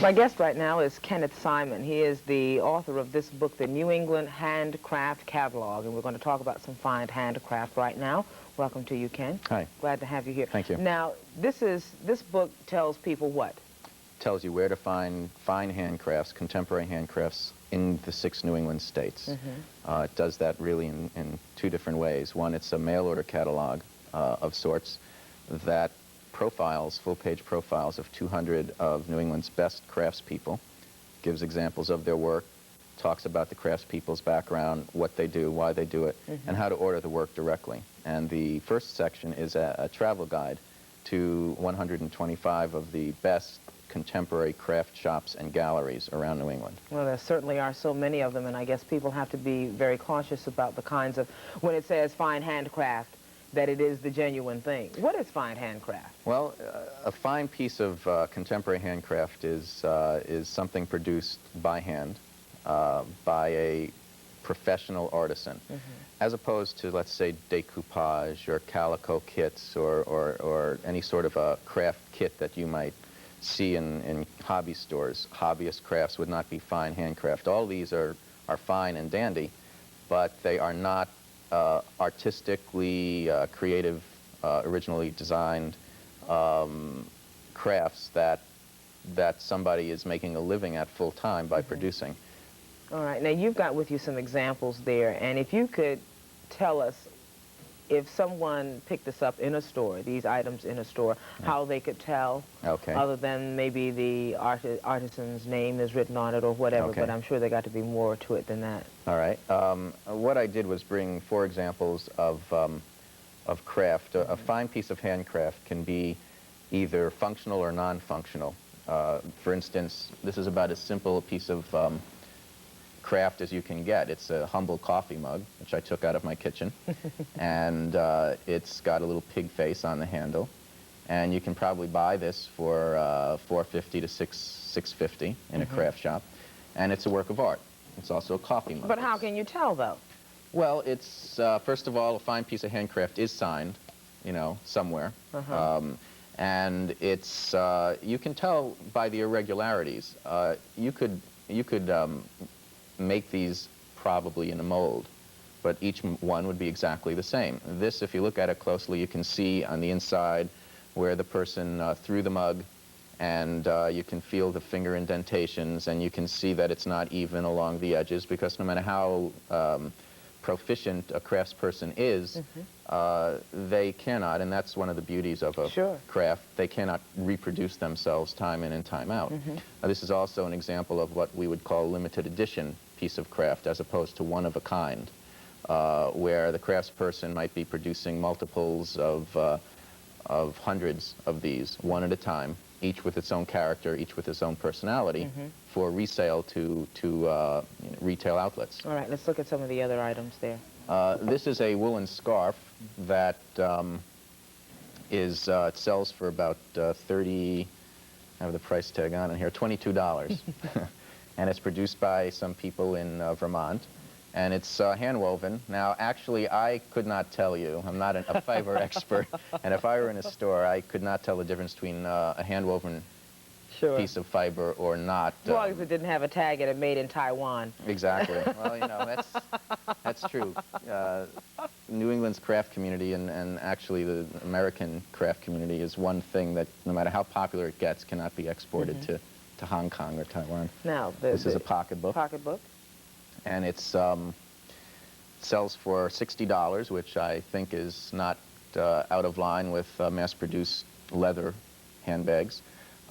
My guest right now is Kenneth Simon. He is the author of this book, The New England Handcraft Catalog, and we're going to talk about some fine handcraft right now. Welcome to you, Ken. Hi. Glad to have you here. Thank you. Now, this book tells people what? Tells you where to find fine handcrafts, contemporary handcrafts in the 6 New England states. It does that really in 2 different ways. One, it's a mail-order catalog of sorts that profiles, full-page profiles of 200 of New England's best craftspeople, gives examples of their work, talks about the craftspeople's background, what they do, why they do it, and how to order the work directly. And the first section is a travel guide to 125 of the best contemporary craft shops and galleries around New England. Well, there certainly are so many of them, and I guess people have to be very cautious about the kinds of, when it says fine handcraft, that it is the genuine thing. What is fine handcraft? Well, a fine piece of contemporary handcraft is something produced by hand by a professional artisan, as opposed to, let's say, decoupage or calico kits or any sort of a craft kit that you might see in hobby stores. Hobbyist crafts would not be fine handcraft. All these are fine and dandy, but they are not artistically creative, originally designed crafts that somebody is making a living at full time by producing. All right, now you've got with you some examples there, and if you could tell us, if someone picked this up in a store, these items in a store, how they could tell, other than maybe the artisan's name is written on it or whatever, but I'm sure there got to be more to it than that. All right. What I did was bring 4 examples of craft. A fine piece of handcraft can be either functional or non-functional. For instance, this is about as simple a piece of craft as you can get. It's a humble coffee mug, which I took out of my kitchen, and it's got a little pig face on the handle, and you can probably buy this for $4.50 to $6.50 in a craft shop, and it's a work of art. It's also a coffee mug. But how can you tell, though? Well, it's first of all, a fine piece of handcraft is signed, you know, somewhere, and it's you can tell by the irregularities. You could make these probably in a mold, but each one would be exactly the same. This, if you look at it closely, you can see on the inside where the person threw the mug, and you can feel the finger indentations, and you can see that it's not even along the edges, because no matter how proficient a craftsperson is, they cannot, and that's one of the beauties of a craft, they cannot reproduce themselves time in and time out. This is also an example of what we would call a limited edition piece of craft, as opposed to one of a kind, where the craftsperson might be producing multiples of hundreds of these, one at a time, each with its own character, each with its own personality, for resale to retail outlets. All right, let's look at some of the other items there. This is a woolen scarf that it sells for about 30, I have the price tag on it here, $22. And it's produced by some people in Vermont. And it's hand-woven. Now, actually, I could not tell you. I'm not a fiber expert. And if I were in a store, I could not tell the difference between a hand-woven piece of fiber or not. As long as it didn't have a tag and it made in Taiwan. Exactly. Well, you know, that's true. New England's craft community and actually the American craft community is one thing that, no matter how popular it gets, cannot be exported to Hong Kong or Taiwan. Now, this is a pocketbook. Pocketbook. And it sells for $60, which I think is not out of line with mass-produced leather handbags.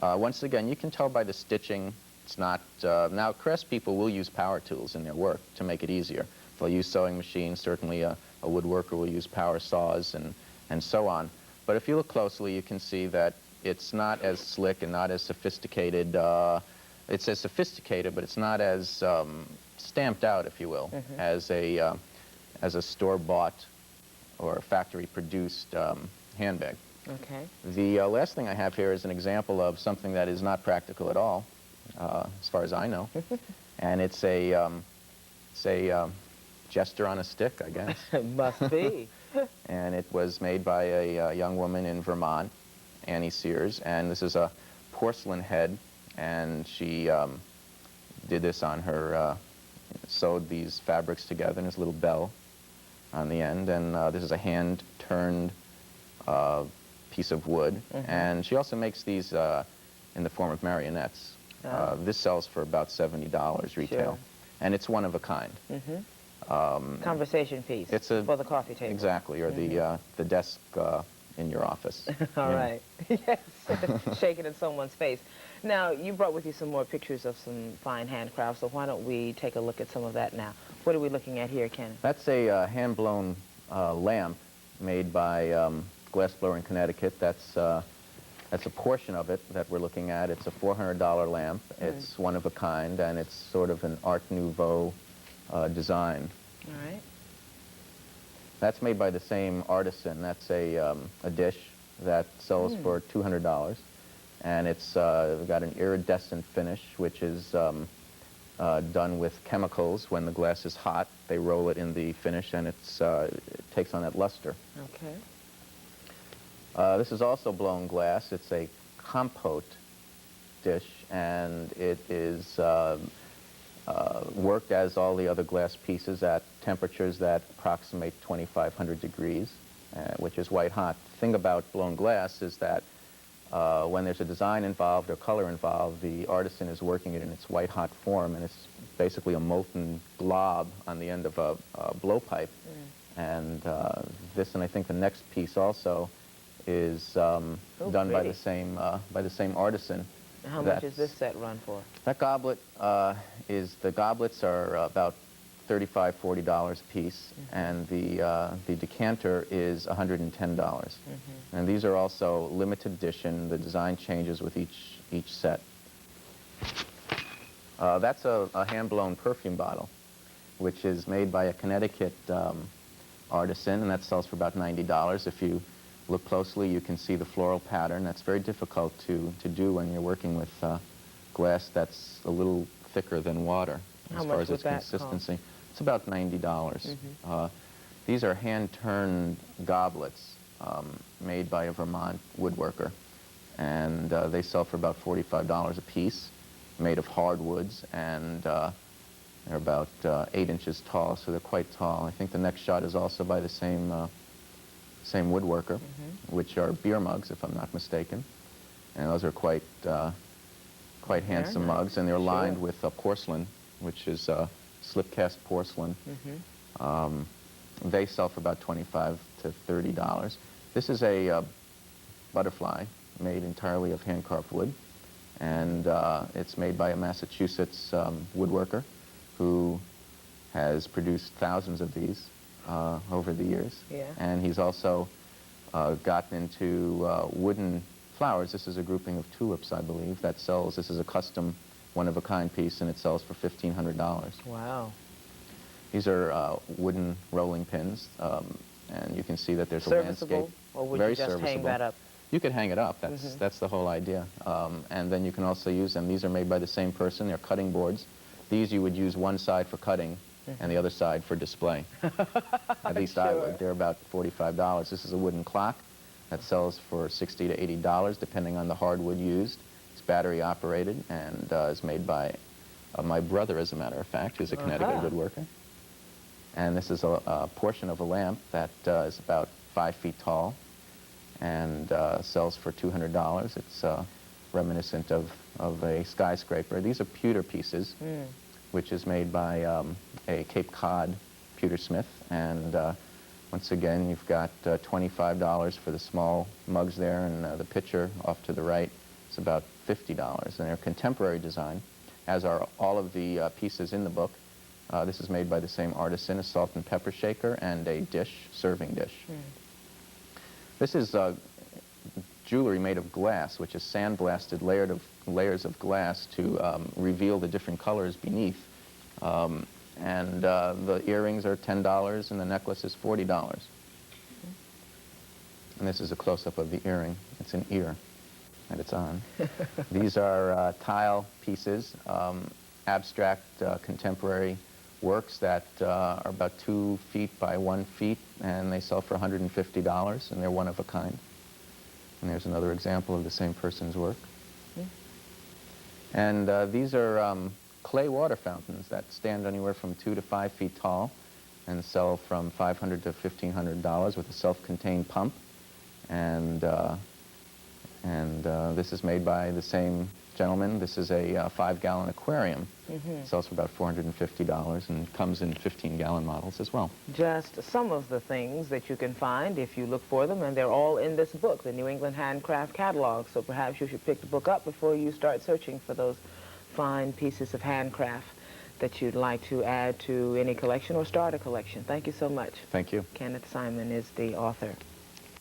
Once again, you can tell by the stitching. It's not... now, craftspeople will use power tools in their work to make it easier. They'll use sewing machines. Certainly, a woodworker will use power saws and so on. But if you look closely, you can see that it's not as slick and not as sophisticated. It's as sophisticated, but it's not as stamped out, if you will, as a store-bought or factory-produced handbag. Okay. The last thing I have here is an example of something that is not practical at all, as far as I know, and it's a Jester on a stick, I guess. It must be. And it was made by a young woman in Vermont, Annie Sears, and this is a porcelain head, and she did this on her, sewed these fabrics together, and there's a little bell on the end, and this is a hand-turned piece of wood, and she also makes these in the form of marionettes. This sells for about $70 retail, Sure. and it's one of a kind. Conversation piece. It's a, for the coffee table. Exactly, or the desk in your office. All right. Yes. Shaking in someone's face. Now, you brought with you some more pictures of some fine handcrafts, so why don't we take a look at some of that now? What are we looking at here, Ken? That's a hand-blown lamp made by Glass Blower in Connecticut. That's a portion of it that we're looking at. It's a $400 lamp. It's one of a kind, and it's sort of an Art Nouveau design. All right. That's made by the same artisan. That's a dish that sells for $200, and it's got an iridescent finish, which is done with chemicals. When the glass is hot, they roll it in the finish, and it takes on that luster. Okay. This is also blown glass. It's a compote dish, and it is worked as all the other glass pieces at temperatures that approximate 2,500 degrees, which is white hot. The thing about blown glass is that when there's a design involved or color involved, the artisan is working it in its white hot form, and it's basically a molten glob on the end of a blowpipe. And this, and I think the next piece also, is done by the same artisan. How much does this set run for? That goblet the goblets are about $35, $40 a piece, and the decanter is $110. And these are also limited edition. The design changes with each set. That's a hand-blown perfume bottle, which is made by a Connecticut artisan, and that sells for about $90. If you look closely, you can see the floral pattern. That's very difficult to do when you're working with glass that's a little thicker than water as far as its consistency. It's about $90. These are hand-turned goblets made by a Vermont woodworker, and they sell for about $45 a piece, made of hardwoods, and they're about 8 inches tall, so they're quite tall. I think the next shot is also by the same woodworker, which are beer mugs, if I'm not mistaken. And those are quite handsome mugs, and they're lined with porcelain, which is slip-cast porcelain. They sell for about $25 to $30. This is a butterfly made entirely of hand-carved wood, and it's made by a Massachusetts woodworker who has produced thousands of these over the years. And he's also gotten into wooden flowers. This is a grouping of tulips, I believe, that sells. This is a custom one-of-a-kind piece, and it sells for $1,500. Wow. These are wooden rolling pins, and you can see that there's a landscape. Or would Very you just serviceable. hang that up? You could hang it up. That's the whole idea. And then you can also use them. These are made by the same person. They're cutting boards. These you would use one side for cutting and the other side for display. At least I would. They're about $45. This is a wooden clock that sells for $60 to $80, depending on the hardwood used. It's battery operated and is made by my brother, as a matter of fact, who's a Connecticut woodworker. And this is a portion of a lamp that is about 5 feet tall and sells for $200. It's reminiscent of a skyscraper. These are pewter pieces, which is made by a Cape Cod pewter smith. And once again, you've got $25 for the small mugs there, and the pitcher off to the right is about $50. And they're contemporary design, as are all of the pieces in the book. This is made by the same artisan, a salt and pepper shaker and a dish, serving dish. This is jewelry made of glass, which is sandblasted layers of glass to reveal the different colors beneath. And the earrings are $10 and the necklace is $40. And this is a close-up of the earring. It's an ear that it's on. These are tile pieces, abstract contemporary works that are about 2 feet by 1 feet, and they sell for $150, and they're one of a kind. And there's another example of the same person's work. And these are clay water fountains that stand anywhere from 2 to 5 feet tall and sell from $500 to $1,500 with a self-contained pump. And this is made by the same gentleman. This is a 5-gallon aquarium. It sells for about $450 and comes in 15-gallon models as well. Just some of the things that you can find if you look for them, and they're all in this book, the New England Handcraft Catalog. So perhaps you should pick the book up before you start searching for those fine pieces of handcraft that you'd like to add to any collection or start a collection. Thank you so much. Thank you. Kenneth Simon is the author.